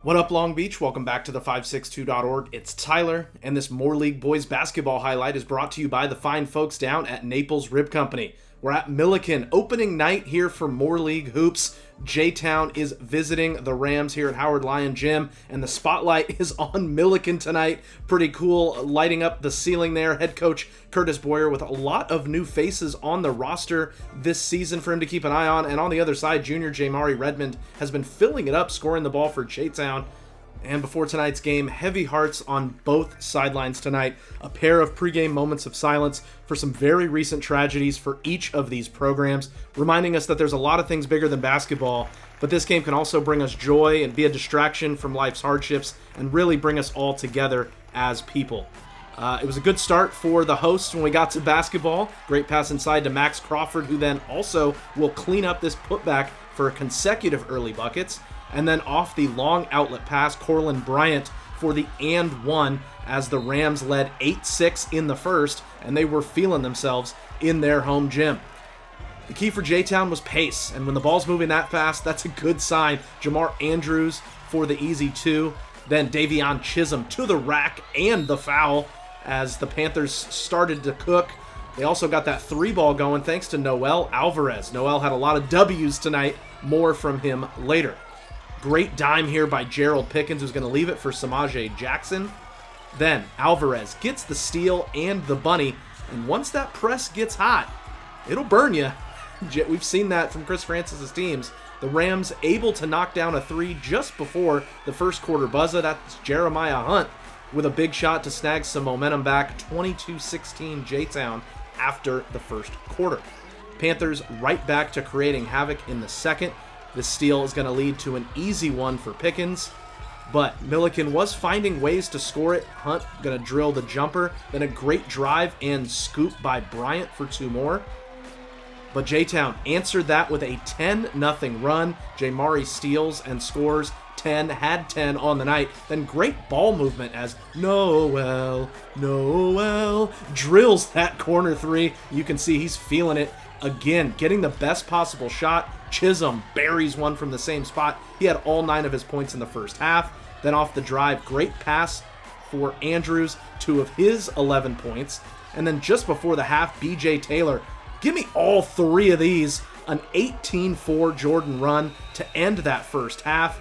What up, Long Beach? Welcome back to the 562.org. It's Tyler, and this Moore League boys basketball highlight is brought to you by the fine folks down at Naples Rib Company. We're at Millikan, opening night here for Moore League Hoops. J-Town is visiting the Rams here at Howard Lyon Gym, and the spotlight is on Millikan tonight. Pretty cool, lighting up the ceiling there. Head coach Curtis Boyer with a lot of new faces on the roster this season for him to keep an eye on. And on the other side, junior Jamari Redmond has been filling it up, scoring the ball for J-Town. And before tonight's game, heavy hearts on both sidelines tonight. A pair of pregame moments of silence for some very recent tragedies for each of these programs, reminding us that there's a lot of things bigger than basketball, but this game can also bring us joy and be a distraction from life's hardships and really bring us all together as people. It was a good start for the hosts when we got to basketball. Great pass inside to Max Crawford, who then also will clean up this putback for consecutive early buckets. And then off the long outlet pass, Corlin Bryant for the and one as the Rams led 8-6 in the first, and they were feeling themselves in their home gym. The key for J-Town was pace, and when the ball's moving that fast, that's a good sign. Jamar Andrews for the easy two, then Davion Chisholm to the rack and the foul as the Panthers started to cook. They also got that three ball going thanks to Noel Alvarez. Noel had a lot of W's tonight, more from him later. Great dime here by Gerald Pickens, who's going to leave it for Samaje Jackson. Then Alvarez gets the steal and the bunny, and once that press gets hot, it'll burn you. We've seen that from Chris Francis's teams. The Rams able to knock down a three just before the first quarter buzzer. That's Jeremiah Hunt with a big shot to snag some momentum back. 22-16 J-Town after the first quarter. Panthers right back to creating havoc in the second. This steal is going to lead to an easy one for Pickens, but Millikan was finding ways to score it. Hunt going to drill the jumper, then a great drive and scoop by Bryant for two more. But J-Town answered that with a 10-0 run. Jamari steals and scores 10, had 10 on the night. Then great ball movement as Noel drills that corner three. You can see he's feeling it. Again, getting the best possible shot. Chisholm buries one from the same spot. He had all 9 of his points in the first half. Then off the drive, great pass for Andrews, 2 of his 11 points. And then just before the half, B.J. Taylor, give me all 3 of these. An 18-4 Jordan run to end that first half.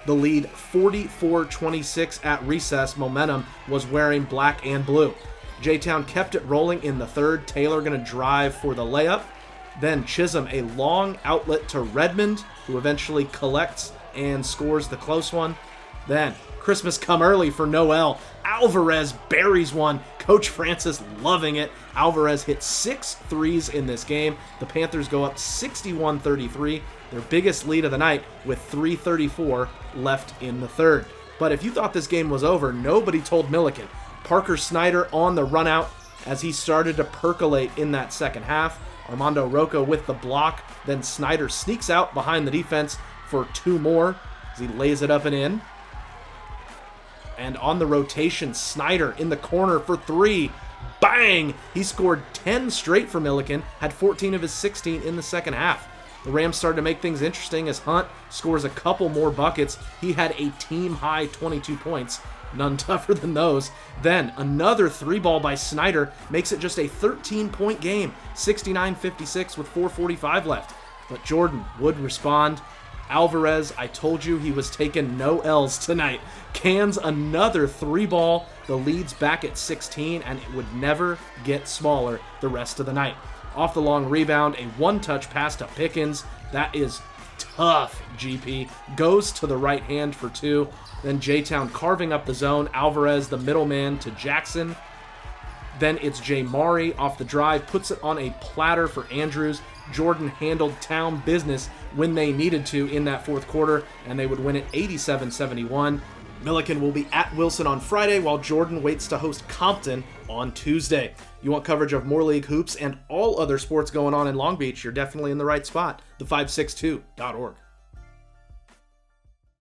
The lead 44-26 at recess. Momentum was wearing black and blue. J-Town kept it rolling in the third. Taylor going to drive for the layup. Then Chisholm, a long outlet to Redmond, who eventually collects and scores the close one. Then Christmas come early for Noel. Alvarez buries one. Coach Francis loving it. Alvarez hit 6 threes in this game. The Panthers go up 61-33, their biggest lead of the night, with 3:34 left in the third. But if you thought this game was over, nobody told Millikan. Parker Snyder on the run out as he started to percolate in that second half. Armando Rocca with the block, then Snyder sneaks out behind the defense for 2 more as he lays it up and in. And on the rotation, Snyder in the corner for 3. Bang! He scored 10 straight for Millikan, had 14 of his 16 in the second half. The Rams started to make things interesting as Hunt scores a couple more buckets. He had a team-high 22 points. None tougher than those. Then another 3-ball by Snyder makes it just a 13-point game, 69-56 with 4:45 left. But Jordan would respond. Alvarez, I told you he was taking no L's tonight. Cans another 3-ball. The lead's back at 16, and it would never get smaller the rest of the night. Off the long rebound, a one-touch pass to Pickens. That is tough, GP. Goes to the right hand for 2. Then J-Town carving up the zone. Alvarez, the middleman, to Jackson. Then it's Jamari off the drive, puts it on a platter for Andrews. Jordan handled town business when they needed to in that fourth quarter, and they would win it 87-71. Millikan will be at Wilson on Friday, while Jordan waits to host Compton on Tuesday. You want coverage of Moore League hoops and all other sports going on in Long Beach, you're definitely in the right spot. The562.org.